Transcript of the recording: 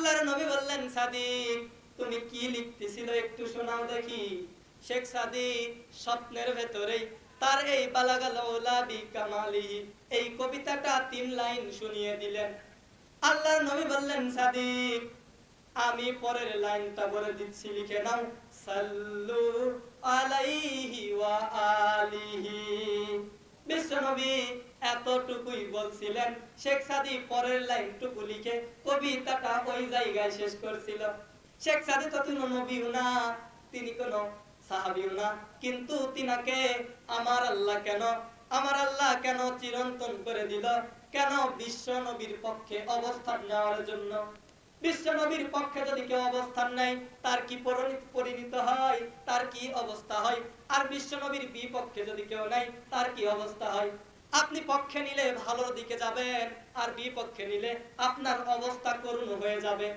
আল্লাহর নবী বললেন, সাদিক তুমি কি লিখতেছিল একটু শোনাও দেখি। শেখ সাদিক স্বপ্নের ভেতরেই তার এই বালাগাল উলা বিকামালিহি এই কবিতাটা 3 লাইন শুনিয়ে দিলেন। আল্লাহর নবী বললেন, সাদিক আমি পরের লাইনটা বলে দিচ্ছি, লিখে নাও। সাল্লু আলাইহি ওয়া আলিহি। বিশ্বনবী এতটুকুই বলছিলেন, শেখ সাদি পরের লাইনটুকু লিখে কবিতাটা ওই জায়গায় শেষ করছিল। শেখ সাদি তো কোনো নবীও না, তিনি কোনো সাহাবীও না, কিন্তু তিনাকে আমার আল্লাহ কেন চিরন্তন করে দিল? কেন? বিশ্ব নবীর পক্ষে অবস্থান নেওয়ার জন্য। বিশ্ব নবীর পক্ষে যদি কেউ অবস্থান নেয়, তার কি পরিণত হয়, তার কি অবস্থা হয়? আর বিশ্ব নবীর বিপক্ষে যদি কেউ নেয়, তার কি অবস্থা হয়? আপনি পক্ষে নিলে ভালোর দিকে যাবেন, আর বিপক্ষে নিলে আপনার অবস্থা করুণ হয়ে যাবে।